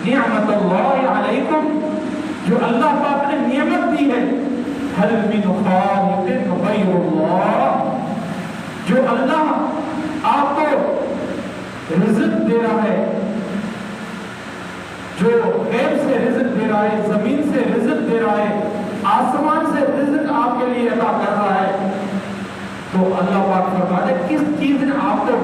نعمت اللہ علیکم، جو اللہ پاک نے نعمت دی ہے، هل من خالق غیر اللہ، جو اللہ آپ کو رزق دے رہا ہے، جو غیب سے رزق دے رہا ہے، زمین سے رزق دے رہا ہے، آسمان سے رزق آپ کے لیے عطا کر رہا ہے، تو اللہ پاک فرماتے ہیں کس چیز نے آپ کو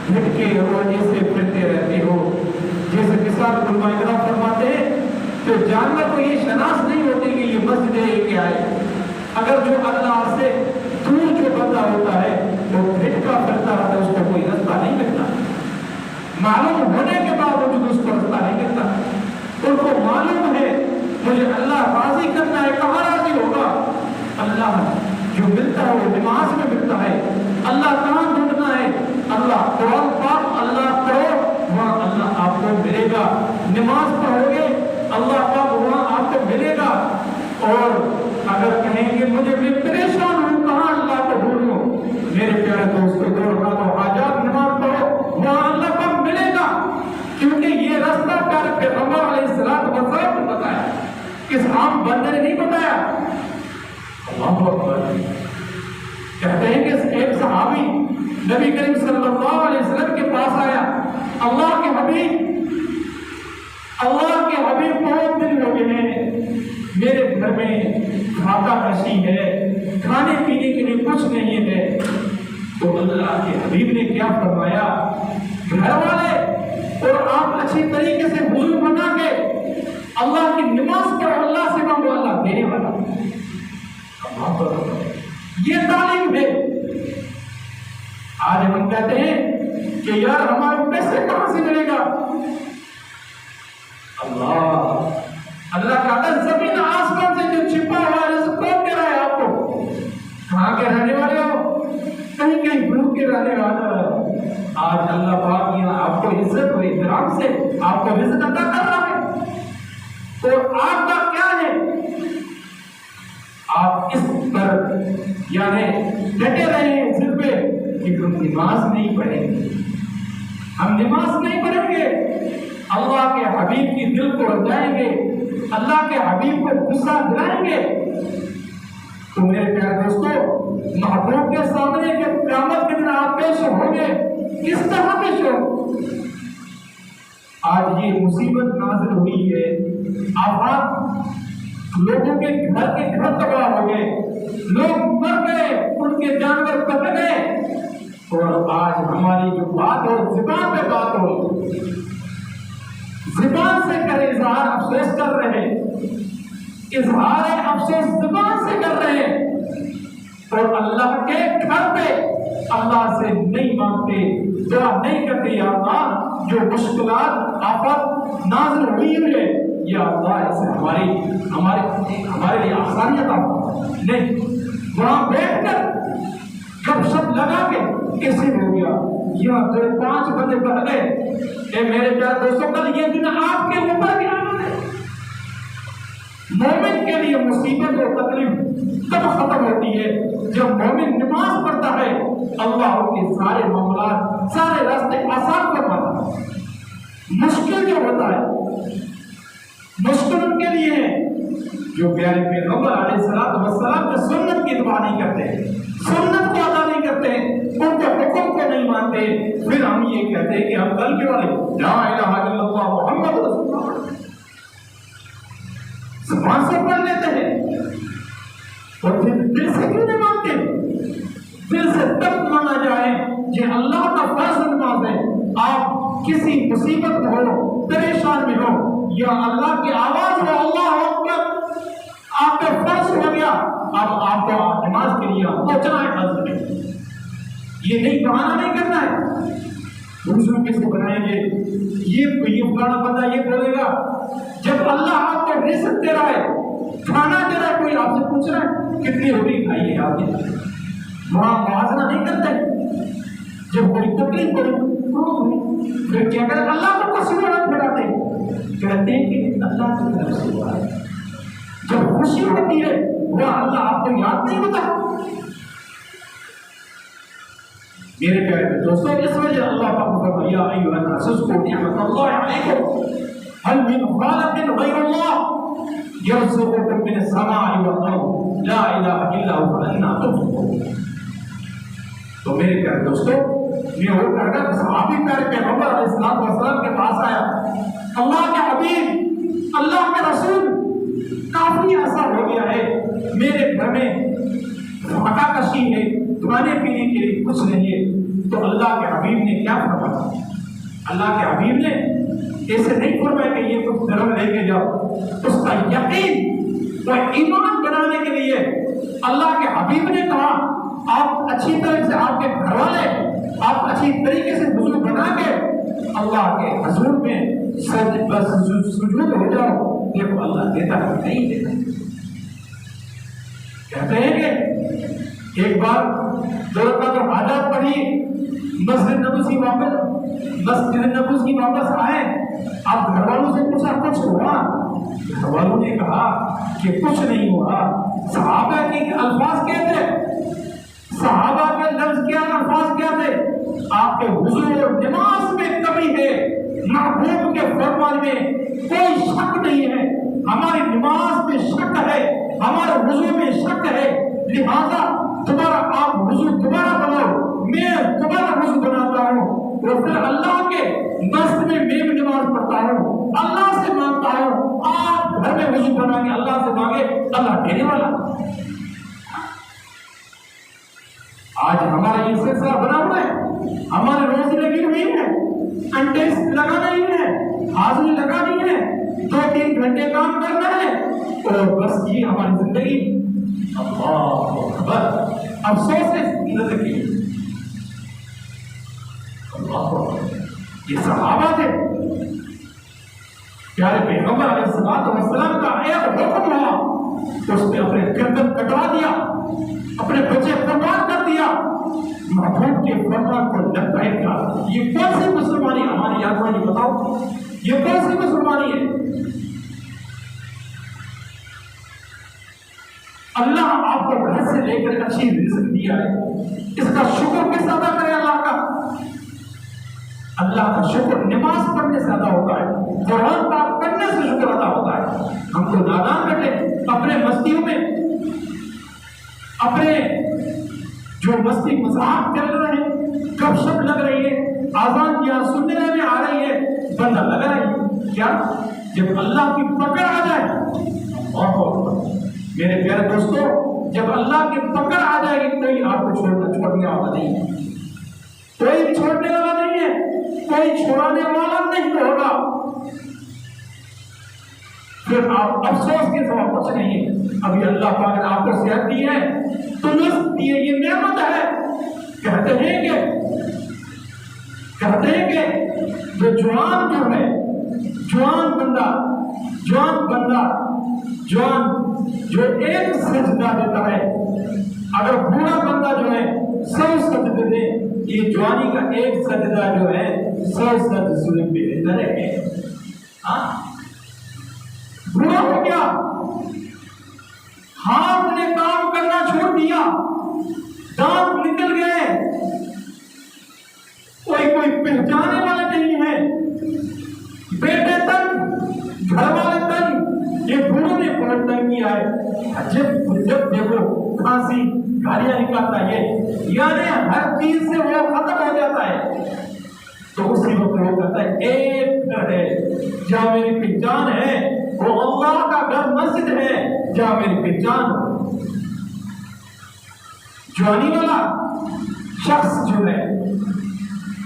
بھٹکے ہو جیسے پھرتے رہتے ہو؟ جیسے مثال علماء کرام فرماتے ہیں تو جانور کو یہ شناخت نہیں ہوتی کہ یہ مسجد ہے یہ کیا ہے۔ اگر جو اللہ سے دور جو بندہ ہوتا ہے وہ بھٹکا پھرتا رہتا ہے، اس کو کوئی رستہ نہیں ملتا، معلوم ہونے کے باوجود اس کو رستہ نہیں ملتا۔ ان کو معلوم ہے مجھے اللہ راضی کرنا ہے، کہاں راضی ہوگا؟ اللہ جو ملتا ہے وہ نماز میں ملتا ہے۔ اللہ کہاں ڈھونڈنا ہے؟ اللہ قرآن پاک اللہ پڑھو وہاں اللہ آپ کو ملے گا، نماز پڑھو گے اللہ پاک وہاں آپ کو ملے گا۔ اور اگر کہیں گے مجھے میں پریشان ہوں کہاں اللہ کو ڈھونڈوں، میرے پیارے دوستوں دو رکعت حاجات نماز پڑھو وہاں اللہ پاک ملے گا، کیونکہ یہ راستہ پیارے پیغمبر علیہ الصلوۃ والسلام نے بتایا، کس عام بندے نے نہیں بتایا۔ اللہ اکبر، کہتے ہیں کہ ایک صحابی نبی کریم صلی اللہ علیہ وسلم کے پاس آیا، اللہ کے حبیب بہت دن ہو گئے ہیں، میرے گھر میں کھاتا کشی ہے، کھانے پینے کے لیے کچھ نہیں ہے۔ تو اللہ کے حبیب نے کیا فرمایا، گھر والے اور آپ اچھی طریقے سے وضو بنا کے اللہ کی نماز پڑھو، اللہ سے مانگو، اللہ دینے والا۔ یہ تعلیم ہے۔ آج ہم کہتے ہیں کہ یار ہمارے پیسے کہاں سے ملے گا؟ اللہ کہتا ہے زمین آسمان سے جو چھپا ہوا رزق کون دے رہا ہے آپ کو؟ کہاں کے رہنے والے ہو؟ کہیں دور کے رہنے والے ہو۔ آج اللہ پاک یہاں آپ کو عزت و احترام سے آپ کو رزق عطا کر رہا ہے، تو آپ کا کیا ہے؟ آپ اس پر یعنی ڈٹے رہے ہیں ضد پہ کہ ہم نماز نہیں پڑھیں گے، ہم نماز نہیں پڑھیں گے، اللہ کے حبیب کی دل کو رجائیں گے، اللہ کے حبیب کو غصہ دلائیں گے۔ تو میرے پیارے دوستو، محبوب کے سامنے جب قیامت کے دن آپ پیش ہوں گے کس طرح پیش ہو؟ آج یہ مصیبت نازل ہوئی ہے، آفات، لوگوں کے گھر تباہ ہو گئے، لوگ مر گئے، ان کے جانور کٹ گئے، اور آج ہماری جو بات ہو زبان پہ بات ہو، زبان سے کر اظہار افسوس کر رہے، اظہار افسوس زبان سے کر رہے، اور اللہ کے گھر پہ اللہ سے نہیں مانگتے، دعا نہیں کرتے، یا اللہ جو مشکلات آفت نازل ہوئی ہے یا اللہ اسے ہمارے لیے آسانیت نہیں، وہاں بیٹھ کر گپ شپ لگا کے کیسے ہو گیا، یہاں 5 بندے بڑھ گئے۔ اے میرے پیارے دوستوں، کل یہ دن آپ کے اوپر بھی آنا ہے۔ مومن کے لیے مصیبت اور تکلیف تب ختم ہوتی ہے جب مومن نماز پڑھتا ہے، اللہ کے سارے معاملات، سارے راستے آسان کرواتا ہے۔ مشکل جو ہوتا ہے، مشکل ان کے لیے ہے جو پیارے پیغمبر علیہ الصلوۃ والسلام کی سنت کی اتباع نہیں کرتے، سنت کو ادا نہیں کرتے، ان کے حکم کو نہیں مانتے، پھر ہم یہ کہتے ہیں کہ ہم کل کے والے لا الہ الا اللہ محمد رسول اللہ زبان سے پڑھ لیتے ہیں، اور پھر دل سے کیوں نہیں مانتے؟ دل سے تب مانا جائے یہ اللہ کا فرض نماز ہے۔ آپ کسی مصیبت میں ہو، پریشان میں ہو، یا اللہ کی آواز ہو اللہ اکبر آپ پہ فرض ہو گیا، اب آپ کو نماز کے لیے پہنچنا ہے حضرت میں، یہ نہیں بہانہ نہیں کرنا ہے۔ وضو کیسے بنائیں گے؟ یہ فلانا بندہ یہ بولے گا، جب اللہ آپ کو رزق دے رہا ہے، کھانا دے رہا ہے، کوئی آپ سے پوچھ رہا ہے کتنی روٹی کھائی ہے آپ نے، وہاں موازنہ نہیں کرتے۔ جب کوئی تکلیف ہوئی پھر کیا کریں؟ اللہ کو قسم رکھ پڑاتے کہتے ہیں کہ اللہ کی طرف سے ہوا ہے۔ جب خوشی ہوتی ہے وہ اللہ آپ کو یاد نہیں ہوتا۔ میرے پیارے دوستوں، اس وجہ اللہ پاک فرمایا ایھا الناس اذکروا نعمت اللہ علیکم، هل من خالق غير الله يرزقكم من السماء والارض لا اله الا هو فانا تؤفكون. تو میرے پیارے دوستوں، یہ وہ کرنا صحابی پیارے پیغمبر علیہ الصلوۃ والسلام کے پاس آیا، اللہ کے حبیب، اللہ کے رسول، کافی عرصہ ہو گیا ہے، میرے گھر میں فاقہ کشی ہے، کھانے پینے کے لیے کچھ نہیں ہے. تو اللہ کے حبیب نے کیا فرمایا؟ اللہ کے حبیب نے ایسے نہیں فرمایا کہ یہ کچھ درم لے کے جاؤ. اس کا یقین اور ایمان بنانے کے لیے اللہ کے حبیب نے کہا آپ اچھی طرح سے، آپ کے گھر والے آپ اچھی طریقے سے وضو بنا کے اللہ کے حضور میں سجود ہو جاؤ. دیکھو اللہ دیتا ہے نہیں دیتا. کہتے ہیں کہ ایک بار دو رکعت حاجات پڑھی، مسجد نبوی واپس آئے. آپ گھر والوں سے پوچھا کچھ ہوا؟ گھر والوں نے کہا کہ کچھ نہیں ہوا. صحابہ کے الفاظ کیا تھے؟ صحابہ کے لفظ کیا الفاظ کیا تھے؟ آپ کے وضو اور نماز میں کمی ہے، محبوب کے فرمان میں کوئی شک نہیں ہے. ہماری نماز میں شک ہے، ہمارے وضو میں شک ہے، لہذا تمہارا آپ وضو دوبارہ بناؤ، میں دوبارہ وضو بناتا ہوں اور پھر اللہ کے مسجد میں بھی نماز پڑھتا ہوں، اللہ سے مانگتا ہوں. آپ گھر میں وضو بنا کے اللہ سے مانگے، اللہ دینے والا. آج ہمارا یہ سلسلہ بنا ہوا ہے، ہمارے روزی لگی ہوئی ہے، انٹیس لگانا ہی ہے، حاضری لگانی ہے، 2-3 گھنٹے کام کرنا ہے اور بس یہ ہماری زندگی. اللہ اکبر. افسوس ہے زندگی. اللہ یہ صحابہ تھے، پیارے پیغمبر علیہ السلام کا ایک حکم ہوا، اس نے اپنے گردن کٹوا دیا، اپنے بچے قربان کر دیا، محبوب کے فرمان کو لبیک کیا. یہ کون سی مسلمانی ہماری یاد میں بتاؤ؟ یہ کون سی مسلمانی ہے؟ اللہ آپ کو گھر سے لے کر اچھی رزق دیا ہے، اس کا شکر کس ادا کرے؟ اللہ کا شکر نماز پڑھنے سے ادا ہوتا ہے، قرآن پاک پڑھنے سے شکر ادا ہوتا ہے. ہم کو نادان بیٹھے اپنے مستیوں میں، اپنے جو مستی مذاق چل رہے ہیں، گپ شپ لگ رہی ہے، آزان کیا سننے میں آ رہی ہے، بندہ لگا رہی ہے. کیا جب اللہ کی پکڑ آ جائے؟ میرے پیارے دوستوں، جب اللہ کی پکڑ آ جائے گی کوئی آپ کو چھوڑنے والا نہیں ہے، کوئی چھوڑنے والا نہیں ہے، کوئی چھوڑانے والا نہیں ہوگا. پھر آپ افسوس کے سوا کچھ نہیں ہے. ابھی اللہ پاک نے آپ کو صحت دی ہے، تندرست دی ہے، یہ نعمت ہے. کہتے ہیں کہ جو جوان جو ایک سجدہ دیتا ہے، اگر بوڑھا بندہ جو ہے 100 سجدے دے، یہ جوانی کا ایک سجدہ جو ہے 100 سجدے میں بہتر ہے. بوڑھا ہو گیا، ہاتھ نے کام کرنا چھوڑ دیا، دانت نکل گئے، کوئی پہچانے والا نہیں ہے، بیٹے تک، گھر والے تک، یہ بوڑھوں نے بہت تنگ کیا ہے. جب دیکھو کھانسی گالیاں نکالتا ہے، یعنی ہر چیز سے وہ ختم ہو جاتا ہے. تو اسی وقت وہ کہتا ہے ایک گھر ہے جہاں میری پہچان ہے، وہ اللہ کا گھر مسجد ہے جہاں میری پہچان. جوانی والا شخص جو ہے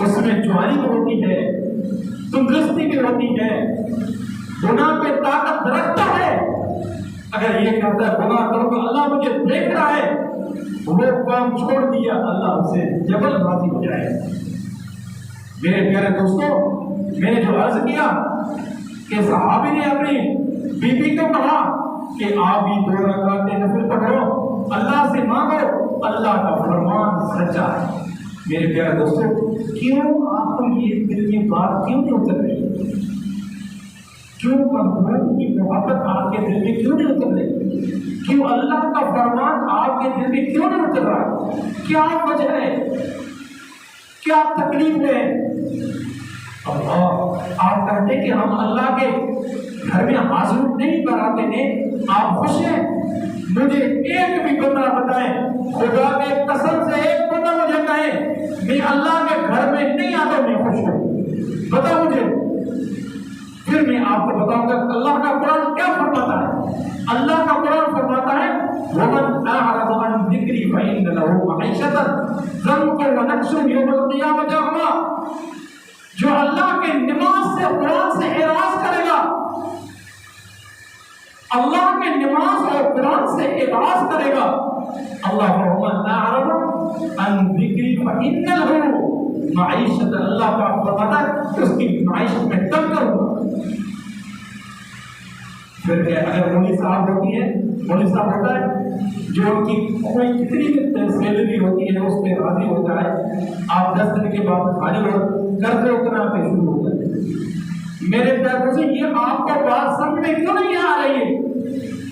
اس میں جوانی بھی ہوتی ہے، تندرستی بھی ہوتی ہے، گناہ پہ طاقت رکھتا ہے. اگر یہ کہتا ہے گناہ کرو تو اللہ مجھے دیکھ رہا ہے، وہ کام چھوڑ دیا، اللہ اسے جبل بازی ہو جائے. میرے پیارے دوستوں، میں نے جو عرض کیا کہ صحابی نے اپنی بیوی کو کہا کہ آپ بھی 2 رکعت نفل پڑھو، اللہ سے مانگو، اللہ کا فرمان سچا ہے. میرے پیارے دوستوں، کیوں آپ کو یہ دل کی بات کیوں نہیں اتر رہی؟ کیوں محبوب کی محبت آپ کے دل میں کیوں نہیں اتر رہی؟ کیوں اللہ کا فرمان آپ کے دل میں کیوں نہیں اتر رہا؟ کیا وجہ ہے؟ کیا تکلیف ہے؟ اللہ آپ کہتے کہ ہم اللہ کے گھر میں حاضر نہیں کراتے ہیں، آپ خوش ہیں؟ مجھے ایک بھی بندہ بتائیں، خدا کے قسم سے ایک بندہ مجھے کہے میں اللہ کے گھر میں نہیں آتا میں خوش ہوں، بتا مجھے، پھر میں آپ کو بتاؤں گا اللہ کا قرآن کیا فرماتا ہے۔ اللہ کا قرآن فرماتا ہے وَمَنْ أَعْرَضَ عَنْ ذِكْرِي فَإِنَّ لَهُ مَعِيشَةً ضَنكًا وَنَحْشُرُهُ يَوْمَ الْقِيَامَةِ أَعْمَىٰ، جو اللہ کے نماز سے قرآن سے اعراض کرے گا، اللہ کے نماز اور قرآن سے اعراض کرے گا، اللہ وَمَنْ أَعْرَضَ عَنْ ذِكْرِي فَإِنَّ لَهُ معیشت، اللہ کا فرماتا ہے اس کی معیشت میں کم کروں گا۔ پھر اگر مولوی صاحب ہوتی ہے، مولوی صاحب ہوتا ہے جو ان کی کوئی کتنی بھی سیلری ہوتی ہے اس پہ راضی ہوتا ہے، آپ 10 دن کے بعد خالی ہو قرض اتنا پہ شروع ہو جاتے ہیں۔ میرے پیاروں سے یہ آپ کو بات سمجھ میں کیوں نہیں آ رہی ہے؟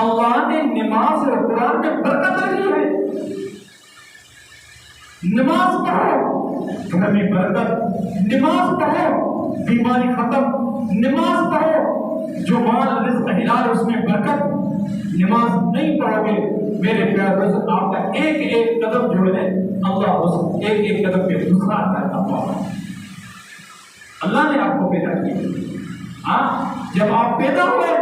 اللہ نے نماز اور قرآن میں برکت رکھی ہے، نماز پڑھو گھر میں برکت، نماز پڑھو بیماری ختم، نماز پڑھو جو مال رزق حلال اس میں برکت، نماز نہیں پڑھو گے میرے پیارے دوست آپ کا ایک ایک قدم جو ہے اللہ اس ایک ایک قدم پہ دوسرا کرتا ہے۔ اللہ نے آپ کو پیدا کیا، جب آپ پیدا ہوئے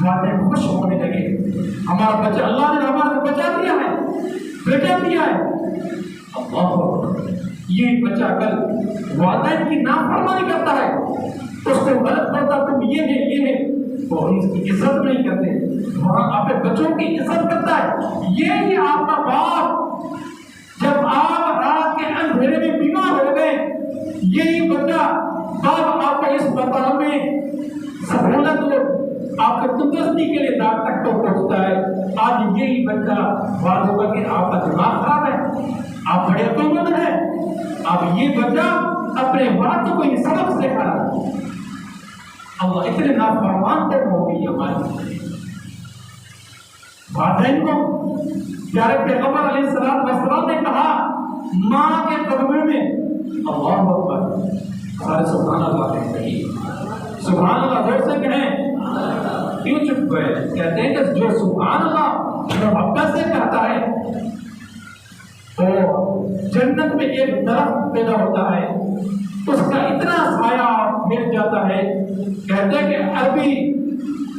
والدین خوش ہونے لگے، ہمارا بچہ، اللہ نے ہمارا بچہ دیا ہے، بیٹا دیا ہے، اللہ یہ بچہ کل والدین کی نافرمانی کرتا ہے، اس کو غلط کرتا تم یہ ہے تو ہم اس کی عزت نہیں کرتے، وہاں آپ بچوں کی عزت کرتا ہے۔ یہ آپ کا باپ جب آپ رات کے اندھیرے میں بیمار ہو گئے، یہی بچہ باپ آپ کو اسپتال میں سہولت آپ کے تندرستی کے لیے ڈاکٹر تک تو پہنچتا ہے، آج یہی بچہ بات ہوگا کہ آپ کا دماغ خراب ہے، آپ بڑے عقلمند ہیں، اب یہ بچہ اپنے والد کو یہ سبق سکھا رہا ہے۔ اللہ اتنے نافرمان تک ہو گئی ہمارے والدین کو۔ پیارے پیغمبر علیہ السلام نے کہا ماں کے قدموں میں، اللہ اکبر، سارے سبحان اللہ کہیں، سبحان اللہ زور سے کہیں، کیوں چپ گئے؟ کہتے ہیں کہ جو سبحان اللہ محبت سے کہتا ہے تو جنت میں ایک درخت پیدا ہوتا ہے، اس کا اتنا سایہ مل جاتا ہے، کہتے ہیں کہ عربی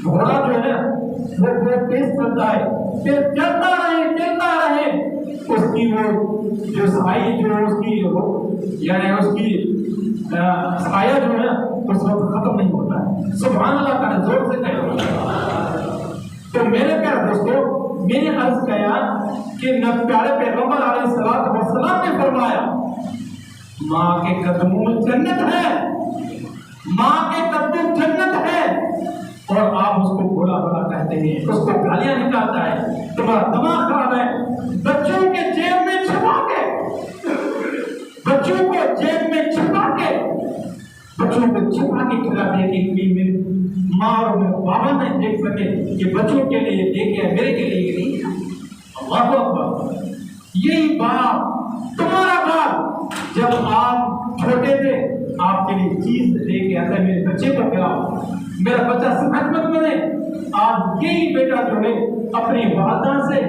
گھوڑا جو ہے وہ تیز چلتا ہے، پھر چلتا رہے اس کی وہ جو سائی جو اس کی یعنی اس کی سایہ جو ہے اس وقت ختم نہیں ہوتا ہے۔ سبحان اللہ کا زور سے کہے۔ تو میرے پیارے دوستو، میں نے عرض کیا کہ پیارے پیغمبر علیہ السلام نے فرمایا ماں کے قدموں میں جنت ہے، ماں کے قدموں جنت ہے، اور آپ اس کو بھولا بھلا کہتے ہیں، اس کو گالیاں نکالتا ہے، تمہارا دماغ خراب ہے۔ بچوں کے جیب میں چھپا کے، بچوں کو جیب میں چھپا کے، بچوں کو چھپا کے کھلاتے ہیں کہ ماں اور بابا نہیں دیکھ سکے کہ بچوں کے لیے دیکھے میرے کے لیے نہیں۔ اللہ اکبر، یہی باپ، تمہارا باپ جب آپ چھوٹے تھے آپ کے لیے چیز لے کے آتا ہے، میرے بچے کو کھلاؤ، میرا بچہ صحت مند بنے، آج یہی بیٹا جو ہے اپنی والدہ سے